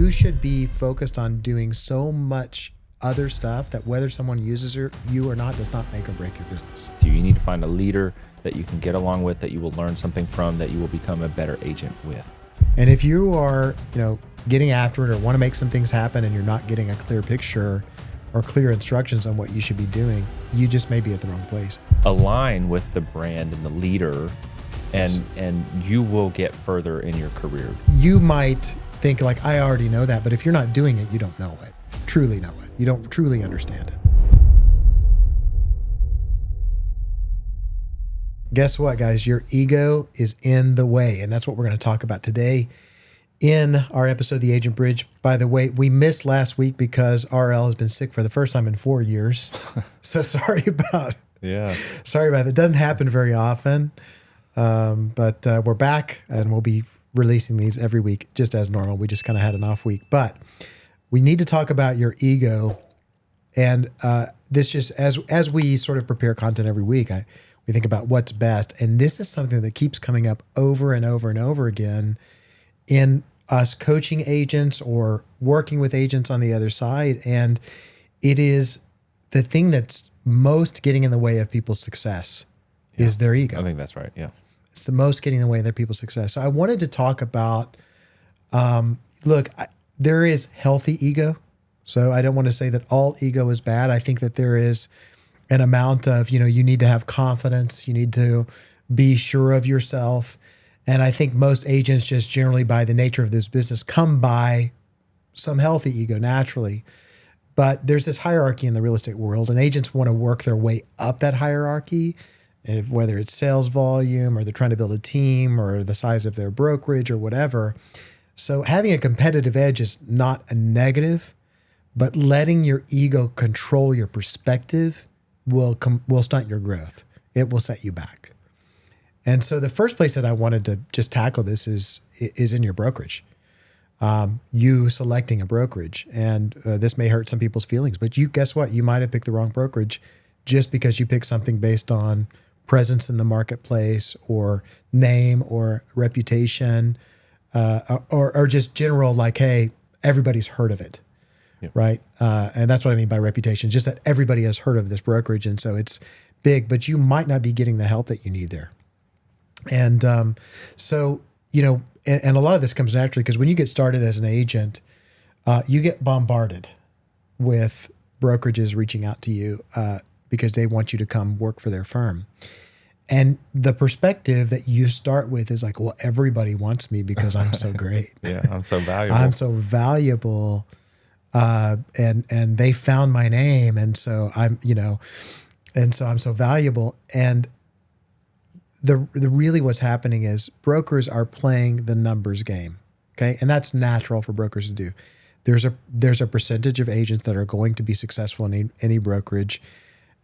you should be focused on doing so much other stuff that whether someone uses you or not does not make or break your business. You need to find a leader that you can get along with, that you will learn something from, that you will become a better agent with. And if you are, getting after it or want to make some things happen and you're not getting a clear picture or clear instructions on what you should be doing, you just may be at the wrong place. Align with the brand and the leader, Yes. and you will get further in your career. You might think like, I already know that, but if you're not doing it, you don't know it. Truly know it. You don't truly understand it. Guess what, guys? Your ego is in the way, and that's what we're going to talk about today in our episode of The Agent Bridge. By the way, we missed last week because RL has been sick for the first time in 4 years. So sorry about that. It doesn't happen very often, but we're back, and we'll be releasing these every week just as normal. We just kind of had an off week, but we need to talk about your ego. And this just, as we sort of prepare content every week, we think about what's best. And this is something that keeps coming up over and over and over again in us coaching agents or working with agents on the other side. And it is the thing that's most getting in the way of people's success is their ego. I think that's right. Yeah. It's the most getting in the way of their people's success. So I wanted to talk about, there is healthy ego. So I don't want to say that all ego is bad. I think that there is an amount of, you need to have confidence. You need to be sure of yourself. And I think most agents just generally by the nature of this business come by some healthy ego naturally. But there's this hierarchy in the real estate world, and agents want to work their way up that hierarchy, whether it's sales volume or they're trying to build a team or the size of their brokerage or whatever. So having a competitive edge is not a negative, but letting your ego control your perspective will stunt your growth. It will set you back. And so the first place that I wanted to just tackle this is in your brokerage. You selecting a brokerage. And this may hurt some people's feelings, but guess what? You might have picked the wrong brokerage just because you picked something based on presence in the marketplace or name or reputation or just general like, hey, everybody's heard of it. Yep. Right. And that's what I mean by reputation, just that everybody has heard of this brokerage. And so it's big, but you might not be getting the help that you need there. And and a lot of this comes naturally because when you get started as an agent, you get bombarded with brokerages reaching out to you because they want you to come work for their firm. And the perspective that you start with is like, well, everybody wants me because I'm so great. Yeah, I'm so valuable. I'm so valuable. And they found my name. And so I'm so valuable. And the really what's happening is brokers are playing the numbers game. Okay. And that's natural for brokers to do. There's a percentage of agents that are going to be successful in any brokerage.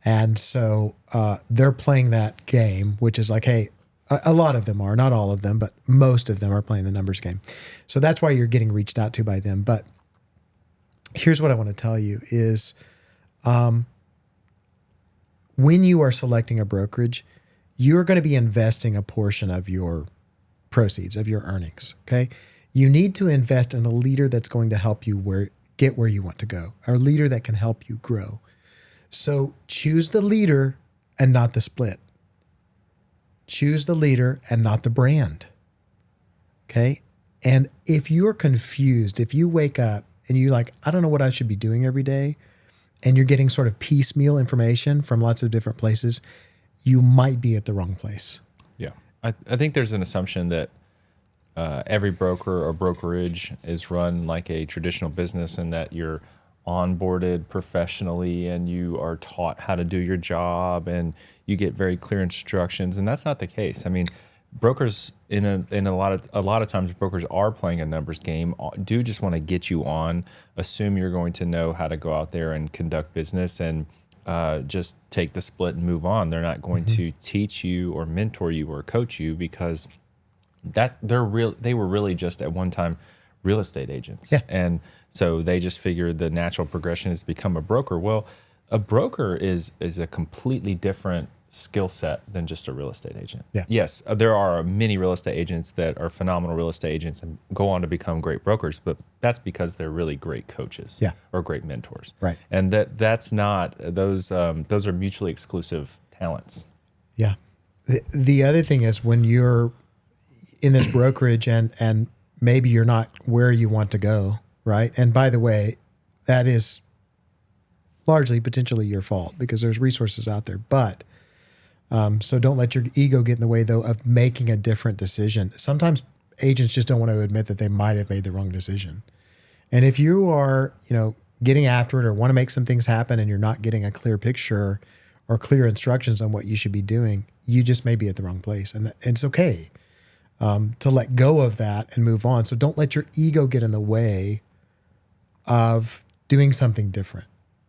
And so, they're playing that game, which is like, hey, a lot of them are, not all of them, but most of them are playing the numbers game. So that's why you're getting reached out to by them. But here's what I want to tell you is, when you are selecting a brokerage, you're going to be investing a portion of your proceeds, of your earnings, okay? You need to invest in a leader that's going to help you get where you want to go, a leader that can help you grow. So choose the leader and not the split. Choose the leader and not the brand, okay? And if you're confused, if you wake up and you're like, I don't know what I should be doing every day, and you're getting sort of piecemeal information from lots of different places, you might be at the wrong place. Yeah. I think there's an assumption that every broker or brokerage is run like a traditional business and that you're onboarded professionally and you are taught how to do your job and you get very clear instructions. And that's not the case. I mean, brokers in a lot of times brokers are playing a numbers game, do just want to get you on, assume you're going to know how to go out there and conduct business and just take the split and move on. They're not going to teach you or mentor you or coach you because they were really just at one time real estate agents. Yeah. And so they just figured the natural progression is to become a broker. Well, a broker is a completely different skill set than just a real estate agent. Yeah. Yes, there are many real estate agents that are phenomenal real estate agents and go on to become great brokers, but that's because they're really great coaches or great mentors. Right. And that's not those are mutually exclusive talents. Yeah. The other thing is when you're in this brokerage and maybe you're not where you want to go, right? And by the way, that is largely potentially your fault because there's resources out there. But so don't let your ego get in the way, though, of making a different decision. Sometimes agents just don't want to admit that they might have made the wrong decision. And if you are, getting after it or want to make some things happen and you're not getting a clear picture or clear instructions on what you should be doing, you just may be at the wrong place. And it's okay to let go of that and move on. So don't let your ego get in the way of doing something different.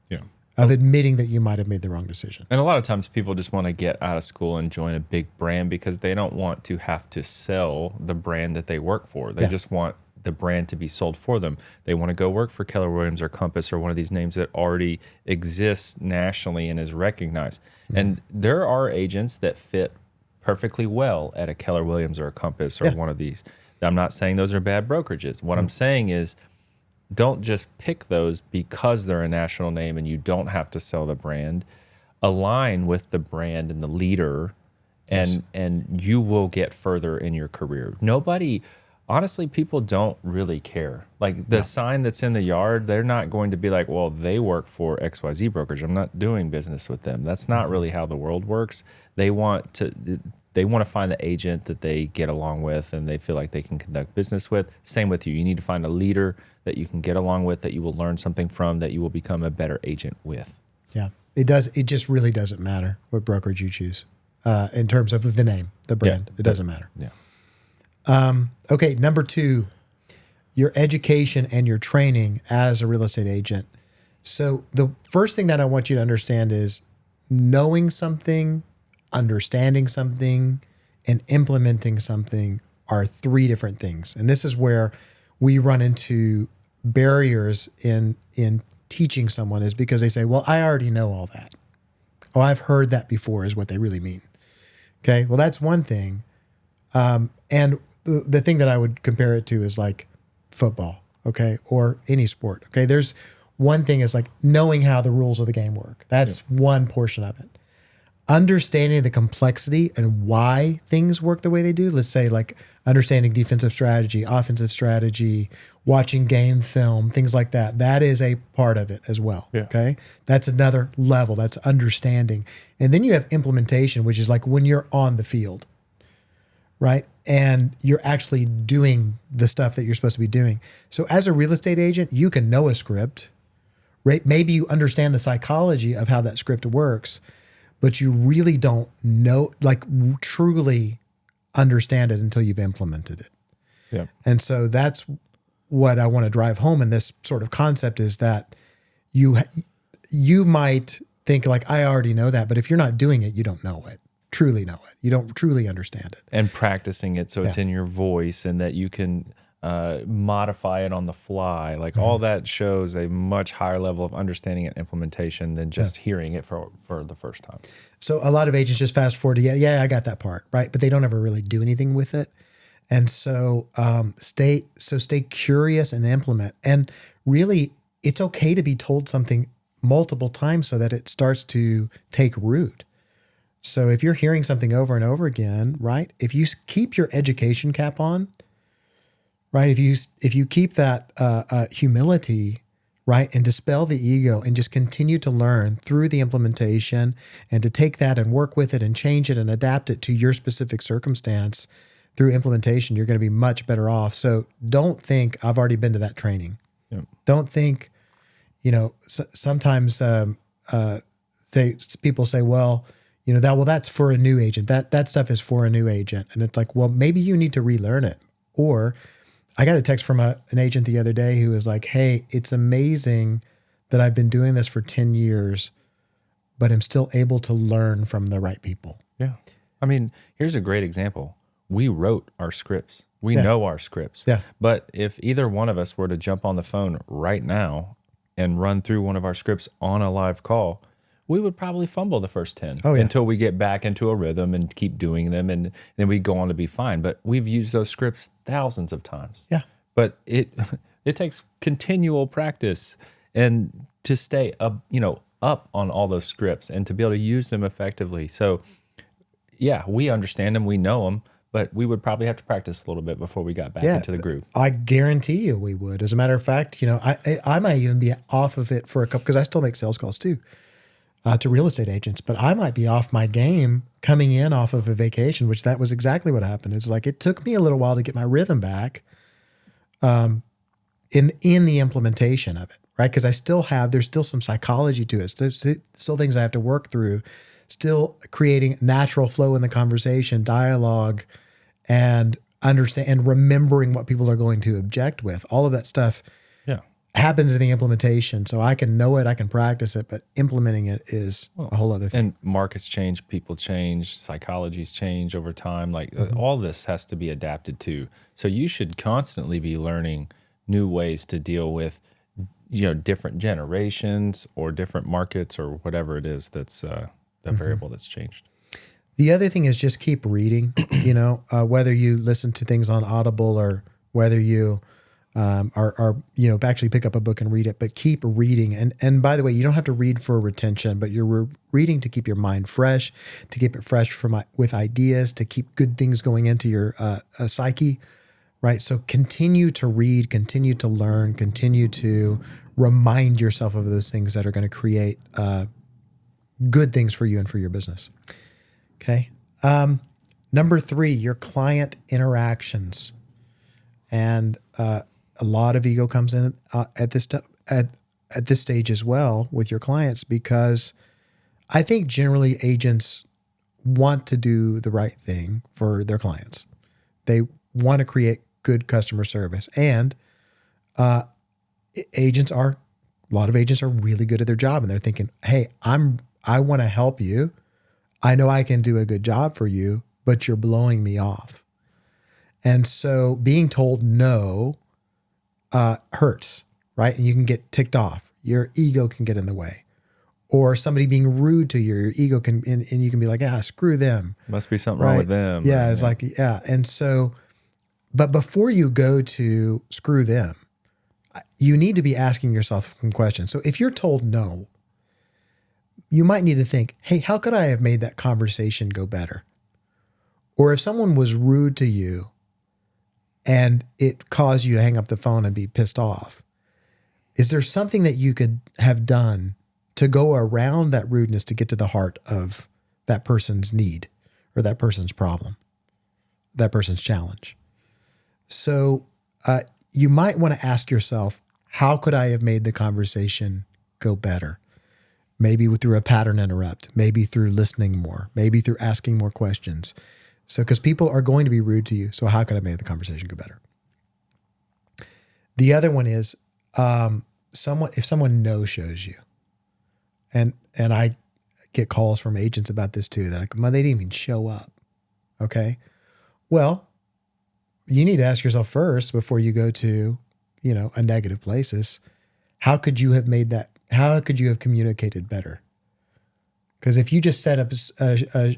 Yeah. Of admitting that you might have made the wrong decision. And a lot of times people just want to get out of school and join a big brand because they don't want to have to sell the brand that they work for. They just want the brand to be sold for them. They want to go work for Keller Williams or Compass or one of these names that already exists nationally and is recognized. Mm-hmm. And there are agents that fit perfectly well at a Keller Williams or a Compass or one of these. I'm not saying those are bad brokerages. What I'm saying is, don't just pick those because they're a national name and you don't have to sell the brand. Align with the brand and the leader, and you will get further in your career. Honestly, people don't really care. Like the sign that's in the yard, they're not going to be like, well, they work for XYZ Brokerage. I'm not doing business with them. That's not really how the world works. They want to find the agent that they get along with and they feel like they can conduct business with. Same with you. You need to find a leader that you can get along with, that you will learn something from, that you will become a better agent with. Yeah, it does. It just really doesn't matter what brokerage you choose in terms of the name, the brand. It doesn't matter. Yeah. Okay, number 2, your education and your training as a real estate agent. So the first thing that I want you to understand is knowing something, understanding something, and implementing something are 3 different things. And this is where we run into barriers in teaching someone, is because they say, well, I already know all that. Oh, I've heard that before is what they really mean. Okay, well, that's one thing. And the thing that I would compare it to is like football, okay, or any sport. Okay, there's one thing is like knowing how the rules of the game work. That's one portion of it. Understanding the complexity and why things work the way they do. Let's say like understanding defensive strategy, offensive strategy, watching game film, things like that. That is a part of it as well. Yeah. Okay. That's another level. That's understanding. And then you have implementation, which is like when you're on the field, right? And you're actually doing the stuff that you're supposed to be doing. So as a real estate agent, you can know a script, right? Maybe you understand the psychology of how that script works, but you really don't know, like truly understand it until you've implemented it. Yeah. And so that's what I want to drive home in this sort of concept, is that you might think like, I already know that, but if you're not doing it, you don't know it. Truly know it. You don't truly understand it. And practicing it so it's in your voice and that you can modify it on the fly. Like all that shows a much higher level of understanding and implementation than just hearing it for the first time. So a lot of agents just fast forward to, yeah, I got that part, right? But they don't ever really do anything with it. And so stay curious and implement. And really, it's okay to be told something multiple times so that it starts to take root. So if you're hearing something over and over again, right? If you keep your education cap on, right? If you keep that humility, right, and dispel the ego and just continue to learn through the implementation and to take that and work with it and change it and adapt it to your specific circumstance through implementation, you're going to be much better off. So don't think I've already been to that training. Yep. Don't think, sometimes people say, well, that's for a new agent. That stuff is for a new agent. And it's like, well, maybe you need to relearn it. Or I got a text from an agent the other day who was like, hey, it's amazing that I've been doing this for 10 years, but I'm still able to learn from the right people. Yeah. I mean, here's a great example. We wrote our scripts. We know our scripts. Yeah. But if either one of us were to jump on the phone right now and run through one of our scripts on a live call, we would probably fumble the first 10 Oh, yeah. until we get back into a rhythm and keep doing them. And then we go on to be fine. But we've used those scripts thousands of times. Yeah. But it takes continual practice and to stay up on all those scripts and to be able to use them effectively. So yeah, we understand them, we know them, but we would probably have to practice a little bit before we got back into the groove. I guarantee you we would. As a matter of fact, I might even be off of it for a couple, because I still make sales calls too, to real estate agents, but I might be off my game coming in off of a vacation, which that was exactly what happened. It's like, it took me a little while to get my rhythm back in the implementation of it, right? Because there's still some psychology to it. There's still things I have to work through, still creating natural flow in the conversation, dialogue, and understand and remembering what people are going to object with. All of that stuff happens in the implementation. So I can know it, I can practice it, but implementing it is a whole other thing. And markets change, people change, psychologies change over time. Like all this has to be adapted to. So you should constantly be learning new ways to deal with, different generations or different markets or whatever it is that's the variable that's changed. The other thing is just keep reading, whether you listen to things on Audible or whether you actually pick up a book and read it, but keep reading. And by the way, you don't have to read for retention, but you're reading to keep your mind fresh, to keep it fresh with ideas, to keep good things going into your psyche, right? So continue to read, continue to learn, continue to remind yourself of those things that are going to create good things for you and for your business. Okay. Number 3, your client interactions. And a lot of ego comes in at this stage as well with your clients, because I think generally agents want to do the right thing for their clients. They want to create good customer service, and a lot of agents are really good at their job, and they're thinking, hey, I want to help you. I know I can do a good job for you, but you're blowing me off. And so being told no hurts, right? And you can get ticked off. Your ego can get in the way. Or somebody being rude to you, your ego can, and you can be like, screw them. Must be something wrong with them. Yeah, it's like, yeah. And so, but before you go to screw them, you need to be asking yourself some questions. So if you're told no, you might need to think, hey, how could I have made that conversation go better? Or if someone was rude to you and it caused you to hang up the phone and be pissed off, is there something that you could have done to go around that rudeness to get to the heart of that person's need or that person's problem, that person's challenge? So you might want to ask yourself, how could I have made the conversation go better? Maybe through a pattern interrupt, maybe through listening more, maybe through asking more questions. So, because people are going to be rude to you. So how could I make the conversation go better? The other one is if someone no-shows you, and I get calls from agents about this too, that they didn't even show up. Okay. Well, you need to ask yourself first before you go to, a negative place, how could you have made that? How could you have communicated better? Because if you just set up a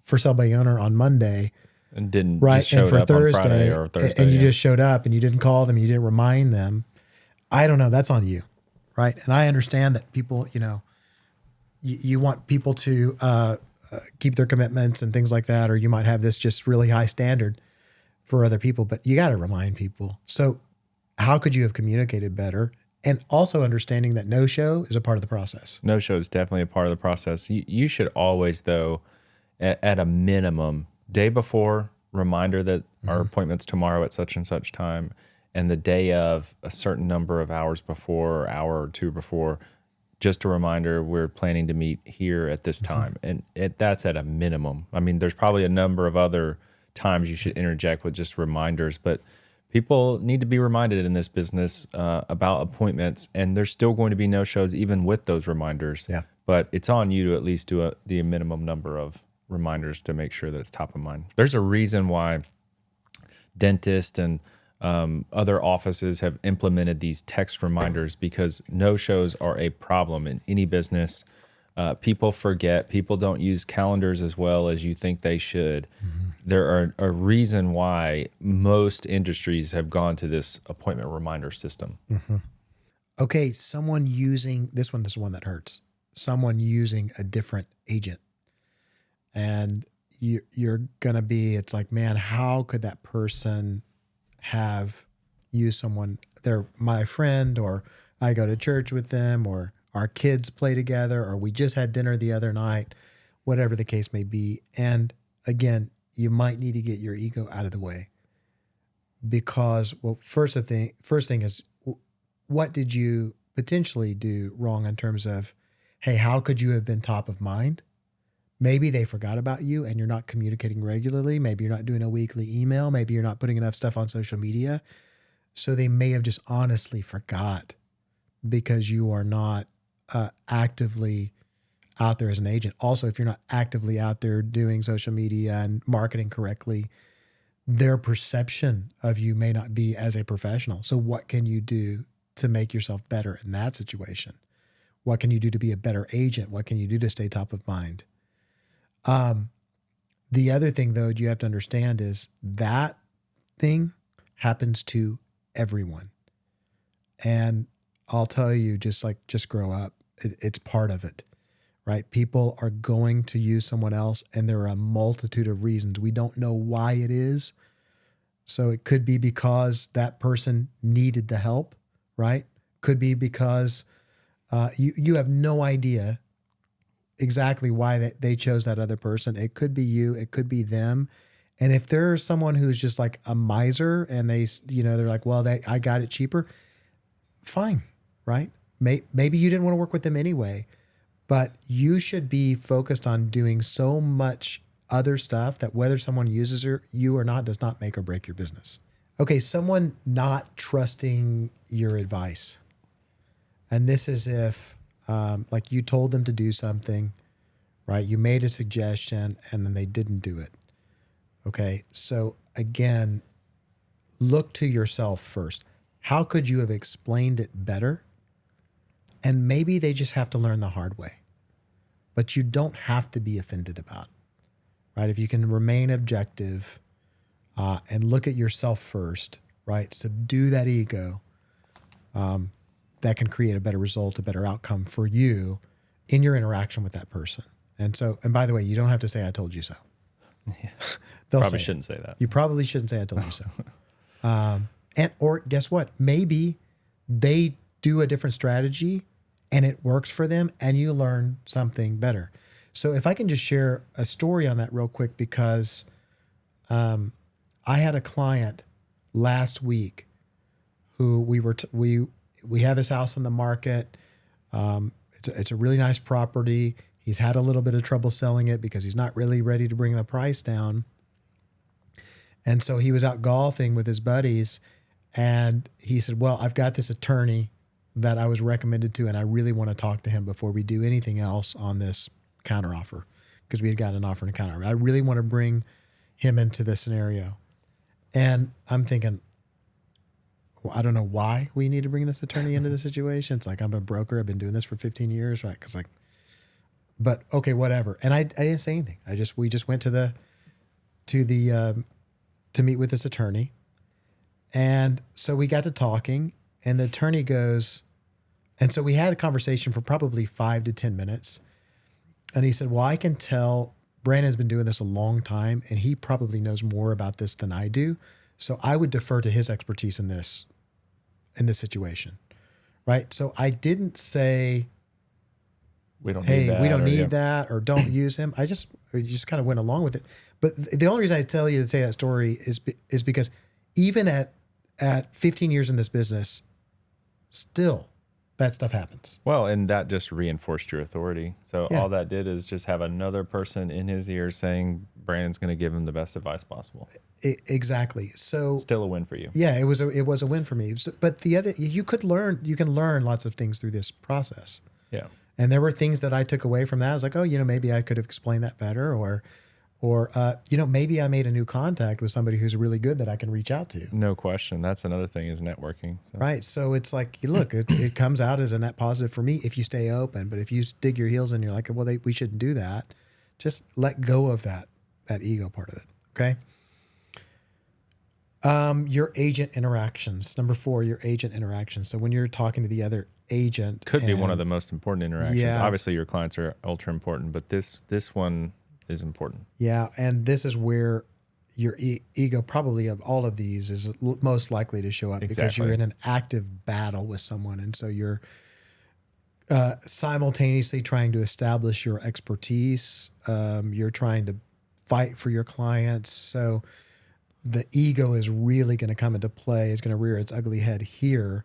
for sale by owner on Monday and didn't just show up Thursday, on Friday or Thursday, and you just showed up and you didn't call them, you didn't remind them, I don't know, that's on you, right? And I understand that people, you want people to keep their commitments and things like that, or you might have this just really high standard for other people, but you got to remind people. So how could you have communicated better? And also understanding that no-show is a part of the process. No-show is definitely a part of the process. You should always, though, at a minimum, day before, reminder that our appointment's tomorrow at such and such time, and the day of, a certain number of hours before, or hour or two before, just a reminder, we're planning to meet here at this time. And that's at a minimum. I mean, there's probably a number of other times you should interject with just reminders, but people need to be reminded in this business about appointments, and there's still going to be no-shows even with those reminders. Yeah. But it's on you to at least do the minimum number of reminders to make sure that it's top of mind. There's a reason why dentists and other offices have implemented these text reminders, because no-shows are a problem in any business. People forget. People don't use calendars as well as you think they should. There are a reason why most industries have gone to this appointment reminder system. Okay, someone using this one. This is one that hurts. Someone using a different agent, and you're gonna be. It's like, man, how could that person have used someone? They're my friend, or I go to church with them, or our kids play together, or we just had dinner the other night, whatever the case may be. And again, you might need to get your ego out of the way, because, well, first thing is, what did you potentially do wrong in terms of, hey, how could you have been top of mind? Maybe they forgot about you and you're not communicating regularly. Maybe you're not doing a weekly email. Maybe you're not putting enough stuff on social media. So they may have just honestly forgot because you are not actively out there as an agent. Also, if you're not actively out there doing social media and marketing correctly, their perception of you may not be as a professional. So what can you do to make yourself better in that situation? What can you do to be a better agent? What can you do to stay top of mind? The other thing, though, you have to understand is that thing happens to everyone. And I'll tell you, just grow up. It's part of it, right? People are going to use someone else, and there are a multitude of reasons. We don't know why it is. So it could be because that person needed the help, right? Could be because you have no idea exactly why they chose that other person. It could be you. It could be them. And if there's someone who's just like a miser and they're like, well, I got it cheaper, fine, right? Maybe you didn't want to work with them anyway, but you should be focused on doing so much other stuff that whether someone uses you or not does not make or break your business. Okay, someone not trusting your advice. And this is if, like, you told them to do something, right? You made a suggestion and then they didn't do it. Okay, so again, look to yourself first. How could you have explained it better? And maybe they just have to learn the hard way. But you don't have to be offended about it, right? If you can remain objective and look at yourself first, right? Subdue that ego, that can create a better result, a better outcome for you in your interaction with that person. And by the way, you don't have to say, I told you so. Yeah. They'll Probably say shouldn't say that. You probably shouldn't say, I told you so. Or guess what? Maybe they do a different strategy and it works for them and you learn something better. So if I can just share a story on that real quick, because I had a client last week who we have his house on the market. It's a really nice property. He's had a little bit of trouble selling it because he's not really ready to bring the price down. And so he was out golfing with his buddies and he said, well, I've got this attorney that I was recommended to, and I really want to talk to him before we do anything else on this counteroffer, because we had gotten an offer and a counteroffer. I really want to bring him into this scenario. And I'm thinking, well, I don't know why we need to bring this attorney into the situation. It's like, I'm a broker. I've been doing this for 15 years, right? But okay, whatever. And I didn't say anything. We just went to meet with this attorney. And so we got to talking, and the attorney goes, and so we had a conversation for probably 5 to 10 minutes. And he said, well, I can tell Brandon's been doing this a long time, and he probably knows more about this than I do. So I would defer to his expertise in this situation, right? So I didn't say, we don't need that, or don't use him. I just kind of went along with it. But the only reason I tell you to say that story is because even at 15 years in this business, still that stuff happens. Well, and that just reinforced your authority. So Yeah. all that did is just have another person in his ear saying Brandon's going to give him the best advice possible. Exactly. So Still a win for you. yeah, it was a win for me. But you can learn lots of things through this process. Yeah. And there were things that I took away from that. I was like, oh, maybe I could have explained that better, or Or, maybe I made a new contact with somebody who's really good that I can reach out to. No question. That's another thing is networking. So. Right. So it's like, look, it comes out as a net positive for me if you stay open. But if you dig your heels in, and you're like, well, we shouldn't do that. Just let go of that ego part of it. Okay. Your agent interactions. Number 4, your agent interactions. So when you're talking to the other agent, could be one of the most important interactions. Yeah. Obviously, your clients are ultra important, but this one is important. Yeah, and this is where your ego, probably of all of these, is most likely to show up because you're in an active battle with someone, and so you're simultaneously trying to establish your expertise. You're trying to fight for your clients, so the ego is really going to come into play. It's going to rear its ugly head here,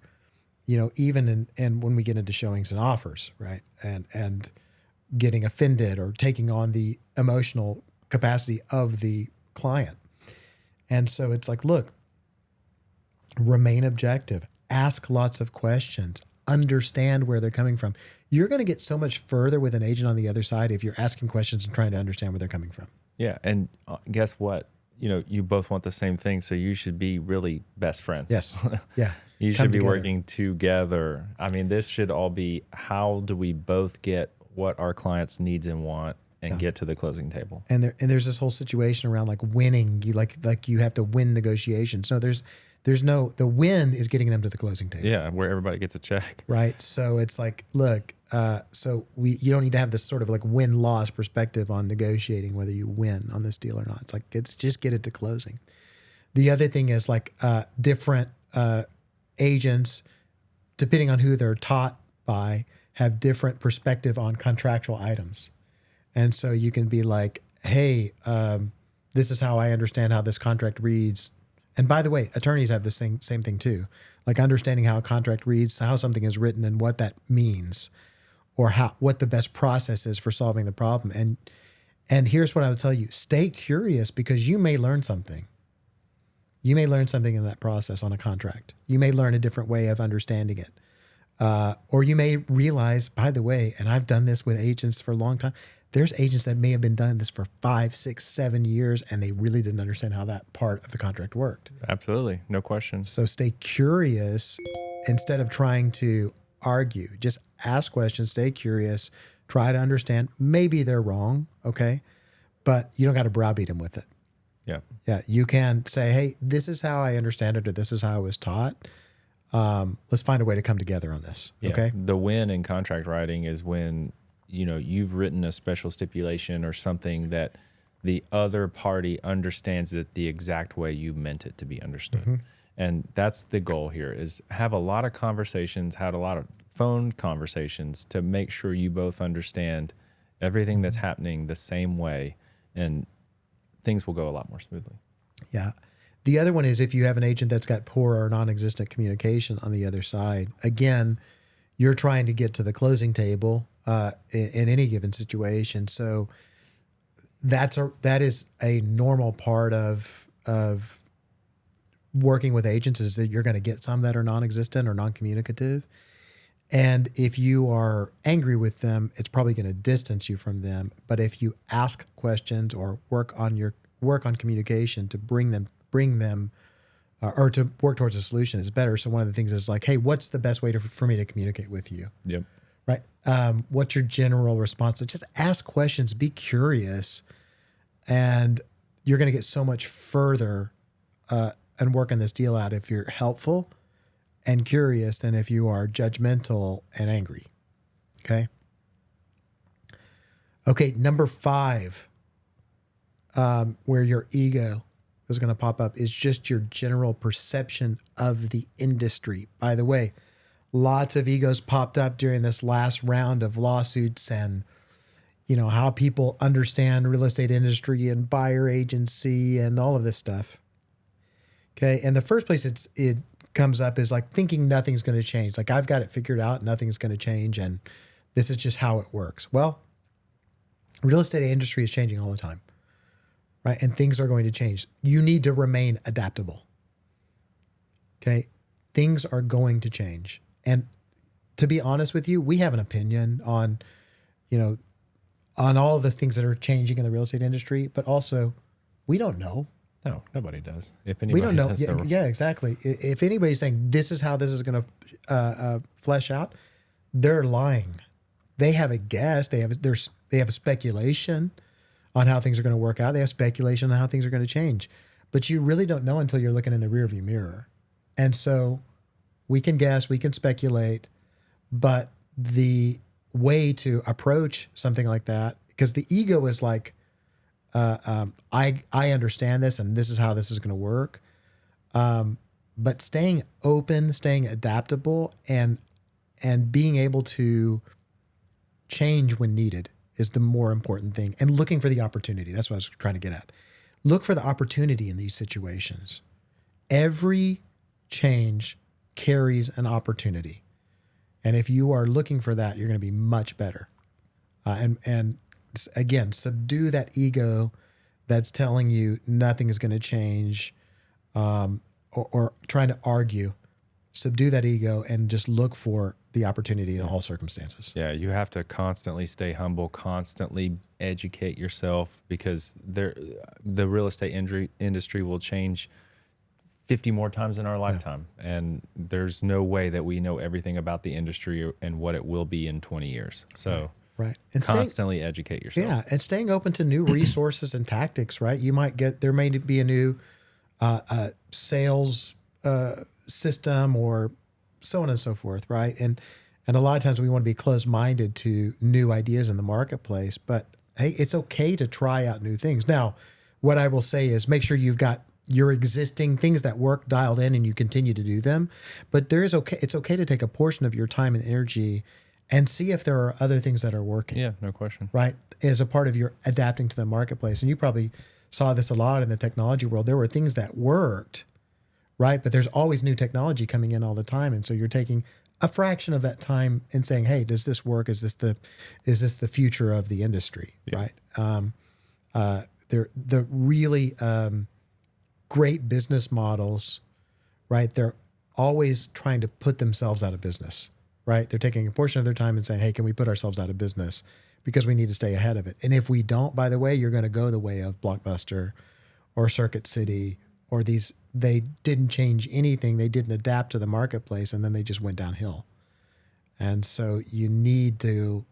even and when we get into showings and offers, right? And getting offended or taking on the emotional capacity of the client. And so it's like, look, remain objective, ask lots of questions, understand where they're coming from. You're going to get so much further with an agent on the other side if you're asking questions and trying to understand where they're coming from. Yeah. And guess what? You both want the same thing, so you should be really best friends. Yes. Yeah. You should be working together. I mean, this should all be, how do we both get what our clients needs and want and get to the closing table? And there's this whole situation around like winning. You like you have to win negotiations. No, the win is getting them to the closing table. Yeah, where everybody gets a check. Right. So it's like, look, you don't need to have this sort of like win-loss perspective on negotiating whether you win on this deal or not. It's just get it to closing. The other thing is like different agents, depending on who they're taught by, have different perspective on contractual items. And so you can be like, hey, this is how I understand how this contract reads. And by the way, attorneys have the same thing too. Like understanding how a contract reads, how something is written and what that means, or what the best process is for solving the problem. And here's what I would tell you. Stay curious, because you may learn something. You may learn something in that process on a contract. You may learn a different way of understanding it. Or you may realize, by the way, and I've done this with agents for a long time, there's agents that may have been doing this for 5, 6, 7 years, and they really didn't understand how that part of the contract worked. Absolutely. No question. So stay curious instead of trying to argue. Just ask questions, stay curious, try to understand. Maybe they're wrong, okay? But you don't got to browbeat them with it. Yeah. Yeah, you can say, hey, this is how I understand it, or this is how I was taught. Let's find a way to come together on this. Yeah. Okay. The win in contract writing is when, you've written a special stipulation or something that the other party understands it the exact way you meant it to be understood. Mm-hmm. And that's the goal here, is have a lot of conversations, had a lot of phone conversations to make sure you both understand everything that's happening the same way, and things will go a lot more smoothly. Yeah. The other one is if you have an agent that's got poor or non-existent communication on the other side. Again, you're trying to get to the closing table in any given situation. So that is a normal part of working with agents, is that you're going to get some that are non-existent or non-communicative. And if you are angry with them, it's probably going to distance you from them. But if you ask questions or work on communication to bring them or to work towards a solution, is better. So one of the things is like, hey, what's the best way for me to communicate with you? Yep. Right. What's your general response? So just ask questions, be curious, and you're going to get so much further and working this deal out if you're helpful and curious than if you are judgmental and angry. Okay. Okay. Number 5, where your ego is going to pop up, is just your general perception of the industry. By the way, lots of egos popped up during this last round of lawsuits, and how people understand real estate industry and buyer agency and all of this stuff. Okay. And the first place it comes up is like thinking nothing's going to change. Like, I've got it figured out, nothing's going to change, and this is just how it works. Well, real estate industry is changing all the time. Right? And things are going to change. You need to remain adaptable. Okay? Things are going to change. And to be honest with you, we have an opinion on, on all of the things that are changing in the real estate industry, but also we don't know. No, nobody does. If We anybody don't know. does, Yeah, exactly. If anybody's saying this is how this is going to flesh out, they're lying. They have a guess. They have a speculation on how things are going to work out. They have speculation on how things are going to change, but you really don't know until you're looking in the rearview mirror. And so we can guess, we can speculate, but the way to approach something like that, because the ego is like, I understand this and this is how this is going to work. But staying open, staying adaptable, and being able to change when needed is the more important thing. And looking for the opportunity. That's what I was trying to get at. Look for the opportunity in these situations. Every change carries an opportunity. And if you are looking for that, you're going to be much better. And again, subdue that ego that's telling you nothing is going to change, or trying to argue. Subdue that ego and just look for the opportunity in all circumstances. Yeah, you have to constantly stay humble, constantly educate yourself, because the real estate industry will change 50 more times in our lifetime. And there's no way that we know everything about the industry and what it will be in 20 years. So right. And constantly educate yourself. Yeah, and staying open to new resources and tactics, right? There may be a new sales system or so on and so forth, right? And a lot of times we want to be closed-minded to new ideas in the marketplace, but hey, it's okay to try out new things. Now, what I will say is make sure you've got your existing things that work dialed in and you continue to do them, but it's okay to take a portion of your time and energy and see if there are other things that are working. Yeah, no question. Right? As a part of your adapting to the marketplace. And you probably saw this a lot in the technology world. There were things that worked, right? But there's always new technology coming in all the time. And so you're taking a fraction of that time and saying, hey, does this work? Is this the future of the industry? Yeah. Right? The really great business models, right? They're always trying to put themselves out of business, right? They're taking a portion of their time and saying, hey, can we put ourselves out of business because we need to stay ahead of it? And if we don't, by the way, you're going to go the way of Blockbuster or Circuit City or these. They didn't change anything. They didn't adapt to the marketplace, and then they just went downhill. And so you need to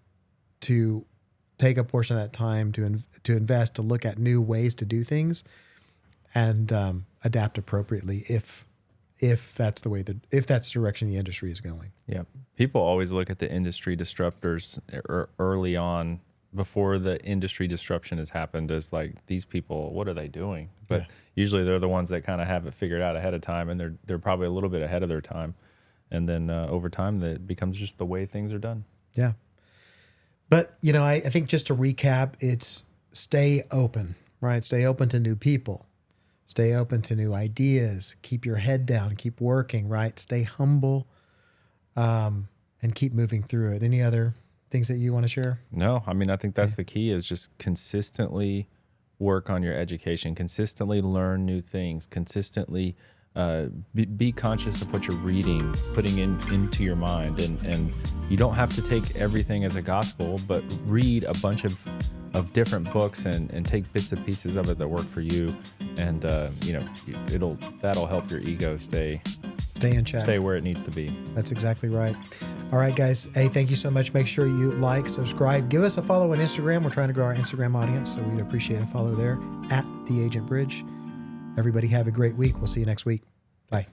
take a portion of that time to invest, to look at new ways to do things, and adapt appropriately if that's if that's the direction the industry is going. Yeah, people always look at the industry disruptors early on, before the industry disruption has happened, as like, these people, what are they doing? But usually they're the ones that kind of have it figured out ahead of time, and they're probably a little bit ahead of their time. And then over time, that becomes just the way things are done. Yeah. But, I think just to recap, it's stay open, right? Stay open to new people. Stay open to new ideas. Keep your head down. Keep working, right? Stay humble, and keep moving through it. Any other things that you want to share? No, I mean, I think that's the key, is just consistently work on your education, consistently learn new things, consistently be conscious of what you're reading, putting into your mind. And you don't have to take everything as a gospel, but read a bunch of different books and take bits and pieces of it that work for you. And, that'll help your ego stay in check, stay where it needs to be. That's exactly right. All right, guys. Hey, thank you so much. Make sure you like, subscribe, give us a follow on Instagram. We're trying to grow our Instagram audience, so we'd appreciate a follow there at The Agent Bridge. Everybody have a great week. We'll see you next week. Bye.